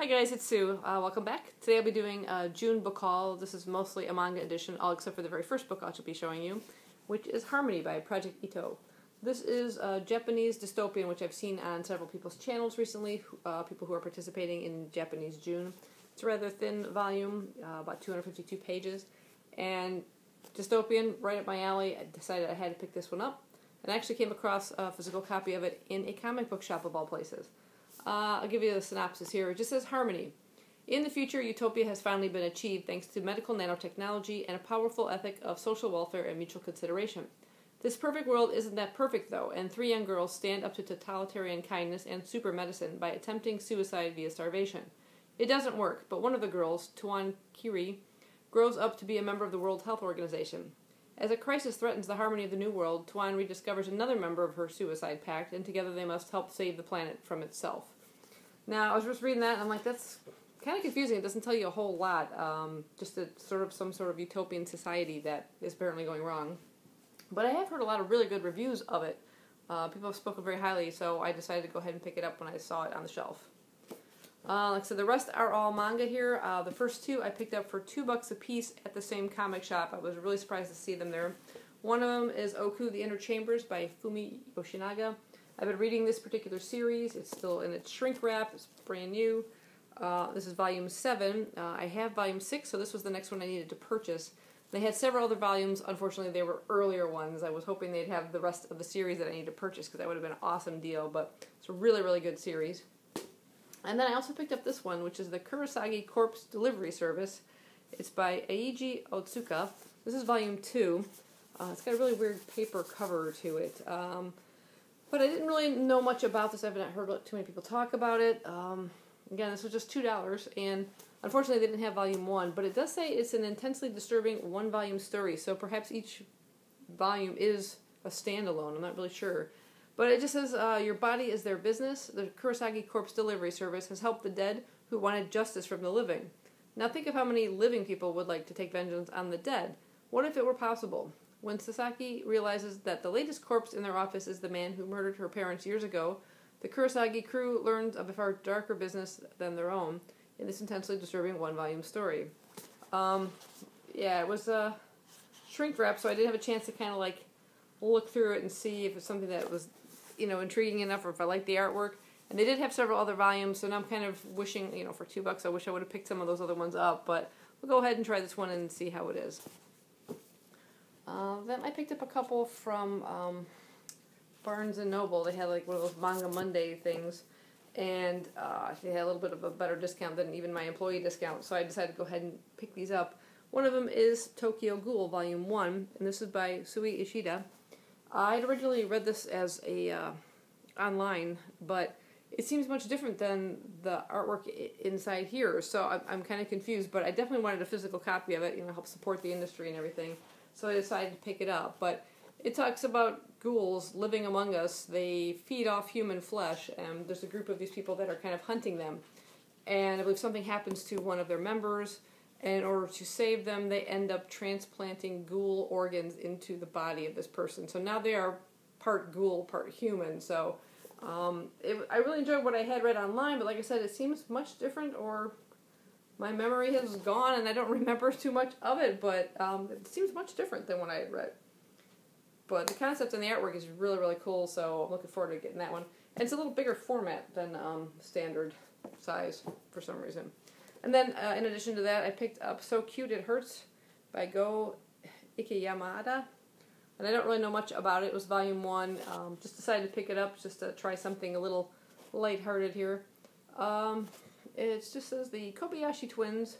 Hi guys, it's Sue. Welcome back. Today I'll be doing a June book haul. This is mostly a manga edition, all except for the very first book I'll be showing you, which is Harmony by Project Ito. This is a Japanese dystopian, which I've seen on several people's channels recently, people who are participating in Japanese June. It's a rather thin volume, about 252 pages, and dystopian, right up my alley. I decided I had to pick this one up, and I actually came across a physical copy of it in a comic book shop of all places. I'll give you the synopsis here. It just says, Harmony. In the future, utopia has finally been achieved thanks to medical nanotechnology and a powerful ethic of social welfare and mutual consideration. This perfect world isn't that perfect, though, and three young girls stand up to totalitarian kindness and super medicine by attempting suicide via starvation. It doesn't work, but one of the girls, Tuan Kiri, grows up to be a member of the World Health Organization. As a crisis threatens the harmony of the new world, Tuan rediscovers another member of her suicide pact, and together they must help save the planet from itself. Now, I was just reading that, and I'm like, that's kind of confusing. It doesn't tell you a whole lot. Just some sort of utopian society that is apparently going wrong. But I have heard a lot of really good reviews of it. People have spoken very highly, so I decided to go ahead and pick it up when I saw it on the shelf. Like I said, the rest are all manga here. The first two I picked up for $2 a piece at the same comic shop. I was really surprised to see them there. One of them is Oku the Inner Chambers by Fumi Yoshinaga. I've been reading this particular series. It's still in its shrink wrap. It's brand new. This is volume 7. I have volume 6, so this was the next one I needed to purchase. They had several other volumes. Unfortunately, they were earlier ones. I was hoping they'd have the rest of the series that I needed to purchase because that would have been an awesome deal, but it's a really, really good series. And then I also picked up this one, which is the Kurosaki Corpse Delivery Service. It's by Eiji Otsuka. This is volume 2. It's got a really weird paper cover to it. But I didn't really know much about this. I've not heard too many people talk about it. Again, this was just $2, and unfortunately they didn't have volume 1, but it does say it's an intensely disturbing one-volume story, so perhaps each volume is a standalone. I'm not really sure. But it just says, your body is their business. The Kurosaki Corpse Delivery Service has helped the dead who wanted justice from the living. Now think of how many living people would like to take vengeance on the dead. What if it were possible? When Sasaki realizes that the latest corpse in their office is the man who murdered her parents years ago, the Kurosaki crew learns of a far darker business than their own in this intensely disturbing one-volume story. Yeah, it was shrink wrap, so I didn't have a chance to kind of like look through it and see if it's something that was, intriguing enough, or if I liked the artwork. And they did have several other volumes, so now I'm kind of wishing, for $2, I wish I would have picked some of those other ones up, but we'll go ahead and try this one and see how it is. Then I picked up a couple from Barnes & Noble. They had like one of those Manga Monday things, and they had a little bit of a better discount than even my employee discount, so I decided to go ahead and pick these up. One of them is Tokyo Ghoul, Volume 1, and this is by Sui Ishida. I had originally read this as a online, but it seems much different than the artwork inside here, so I'm kind of confused, but I definitely wanted a physical copy of it, help support the industry and everything, so I decided to pick it up. But it talks about ghouls living among us. They feed off human flesh, and there's a group of these people that are kind of hunting them, and I believe something happens to one of their members, and in order to save them, they end up transplanting ghoul organs into the body of this person. So now they are part ghoul, part human. So I really enjoyed what I had read online, but like I said, it seems much different, or my memory has gone and I don't remember too much of it, but it seems much different than what I had read. But the concept and the artwork is really, really cool, so I'm looking forward to getting that one. And it's a little bigger format than standard size for some reason. And then, in addition to that, I picked up So Cute It Hurts by Go Ikeyamada. And I don't really know much about it. It was volume 1. Just decided to pick it up just to try something a little lighthearted here. It just says the Kobayashi twins,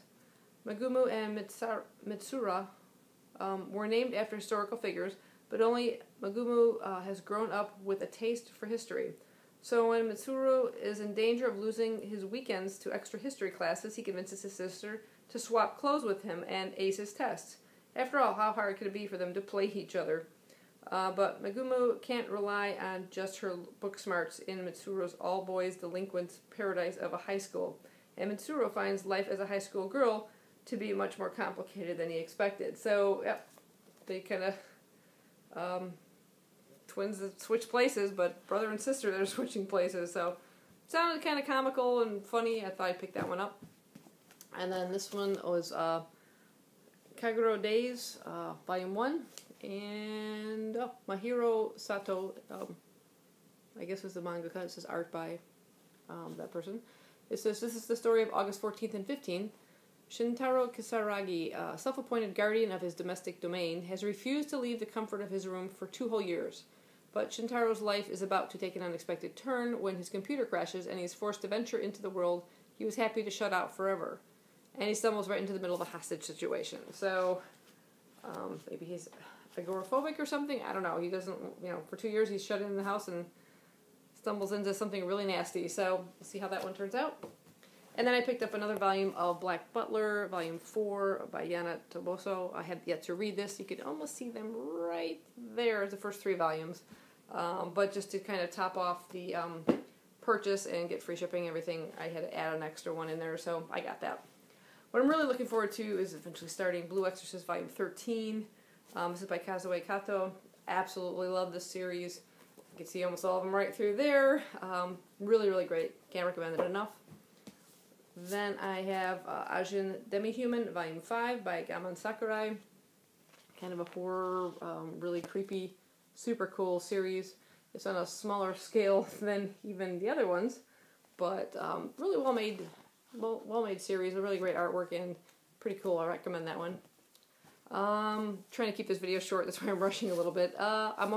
Megumu and Mitsura, were named after historical figures, but only Megumu has grown up with a taste for history. So when Mitsuru is in danger of losing his weekends to extra history classes, he convinces his sister to swap clothes with him and ace his tests. After all, how hard could it be for them to play each other? But Megumu can't rely on just her book smarts in Mitsuru's all-boys delinquents paradise of a high school. And Mitsuru finds life as a high school girl to be much more complicated than he expected. So, yeah, they kind of twins that switch places, but brother and sister that are switching places. So sounded kind of comical and funny. I thought I'd pick that one up. And then this one was Kagero Days, Volume 1. And Mahiro Sato, I guess was the mangaka. It says art by that person. It says, this is the story of August 14th and 15th. Shintaro Kisaragi, self-appointed guardian of his domestic domain, has refused to leave the comfort of his room for 2 whole years. But Shintaro's life is about to take an unexpected turn when his computer crashes and he is forced to venture into the world he was happy to shut out forever. And he stumbles right into the middle of a hostage situation. So, maybe he's agoraphobic or something? I don't know. He doesn't, for 2 years he's shut in the house and stumbles into something really nasty. So, we'll see how that one turns out. And then I picked up another volume of Black Butler, Volume 4 by Yana Toboso. I have yet to read this. You could almost see them right there as the first 3 volumes. But just to kind of top off the purchase and get free shipping and everything, I had to add an extra one in there, so I got that. What I'm really looking forward to is eventually starting Blue Exorcist Volume 13. This is by Kazuo Kato. Absolutely love this series. You can see almost all of them right through there. Really, really great. Can't recommend it enough. Then I have Ajin Demihuman, Volume 5 by Gaman Sakurai. Kind of a horror, really creepy, super cool series. It's on a smaller scale than even the other ones, but really well-made series, a really great artwork, and pretty cool. I recommend that one. Trying to keep this video short, that's why I'm rushing a little bit. I've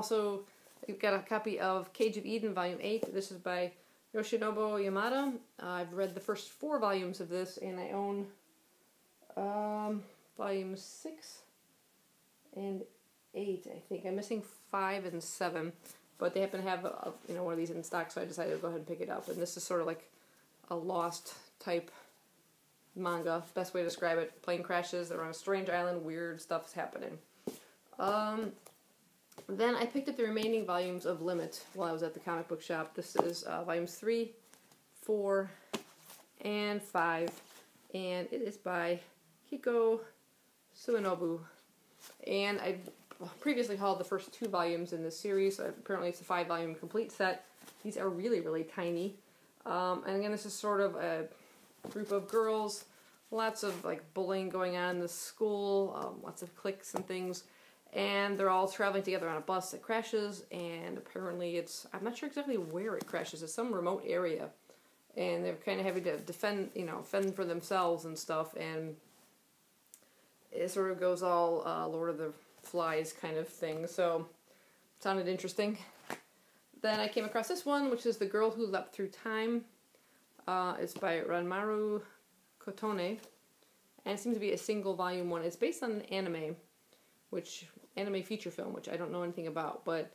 got a copy of Cage of Eden, Volume 8. This is by Yoshinobu Yamada. I've read the first 4 volumes of this, and I own Volume 6 and 8, I think. I'm missing 5 and 7, but they happen to have one of these in stock, so I decided to go ahead and pick it up. And this is sort of like a Lost type manga. Best way to describe it. Plane crashes, they're on a strange island, weird stuff's happening. Then I picked up the remaining volumes of Limit while I was at the comic book shop. This is volumes 3, 4, and 5, and it is by Hiko Suenobu. And I previously hauled the first 2 volumes in this series. Apparently it's a 5-volume complete set. These are really, really tiny. And again, this is sort of a group of girls, lots of bullying going on in the school, lots of cliques and things. And they're all traveling together on a bus that crashes, and apparently I'm not sure exactly where it crashes. It's some remote area, and they're kind of having to fend for themselves and stuff, and it sort of goes all Lord of the Flies kind of thing, so it sounded interesting. Then I came across this one, which is The Girl Who Leapt Through Time. It's by Ranmaru Kotone, and it seems to be a single volume one. It's based on an anime feature film, which I don't know anything about, but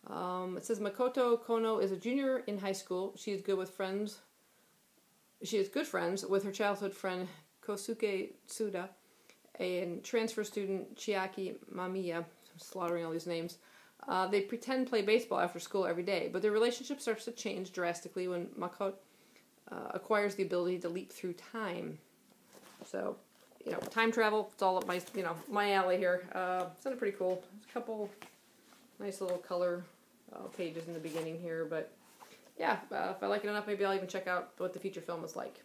it says Makoto Kono is a junior in high school. She is good friends with her childhood friend Kosuke Tsuda, and transfer student Chiaki Mamiya. I'm slaughtering all these names. They pretend play baseball after school every day, but their relationship starts to change drastically when Makoto acquires the ability to leap through time. So, time travel, it's all up my alley here. Sounded pretty cool. There's a couple nice little color pages in the beginning here, but yeah, if I like it enough, maybe I'll even check out what the feature film is like.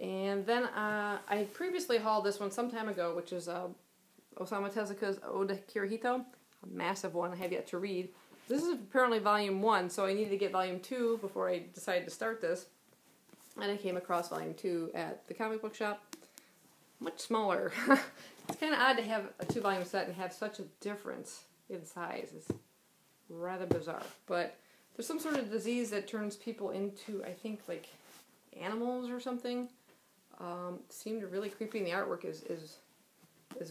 And then I previously hauled this one some time ago, which is Osama Tezuka's Ode Kirihito, a massive one I have yet to read. This is apparently volume 1, so I needed to get volume 2 before I decided to start this. And I came across volume 2 at the comic book shop. Much smaller. It's kind of odd to have a 2-volume set and have such a difference in size. It's rather bizarre. But there's some sort of disease that turns people into, I think, animals or something. Seemed really creepy, and the artwork is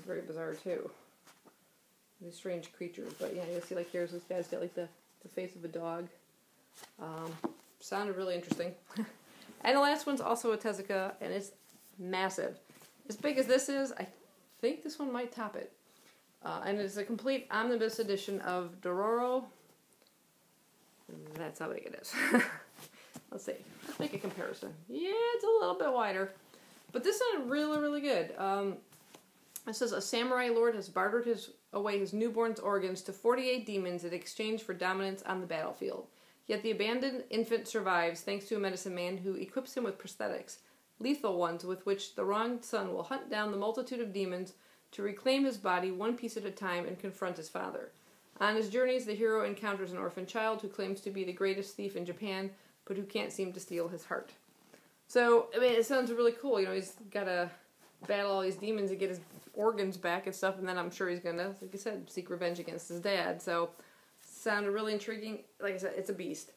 very bizarre too. These strange creatures, but yeah, you'll see here's this guy's got the face of a dog. Sounded really interesting. And the last one's also a Tezuka, and it's massive. As big as this is, I think this one might top it. And it's a complete omnibus edition of Dororo. That's how big it is. Let's see. Let's make a comparison. Yeah, it's a little bit wider. But this sounded really, really good. It says, a samurai lord has bartered away his newborn's organs to 48 demons in exchange for dominance on the battlefield. Yet the abandoned infant survives thanks to a medicine man who equips him with prosthetics, lethal ones with which the wronged son will hunt down the multitude of demons to reclaim his body one piece at a time and confront his father. On his journeys, the hero encounters an orphan child who claims to be the greatest thief in Japan, but who can't seem to steal his heart. So, I mean, it sounds really cool. You know, he's got to battle all these demons and get his organs back and stuff, and then I'm sure he's going to, like I said, seek revenge against his dad. So, sounded really intriguing. Like I said, it's a beast.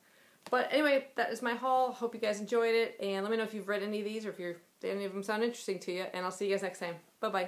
But anyway, that is my haul. Hope you guys enjoyed it, and let me know if you've read any of these or if any of them sound interesting to you, and I'll see you guys next time. Bye-bye.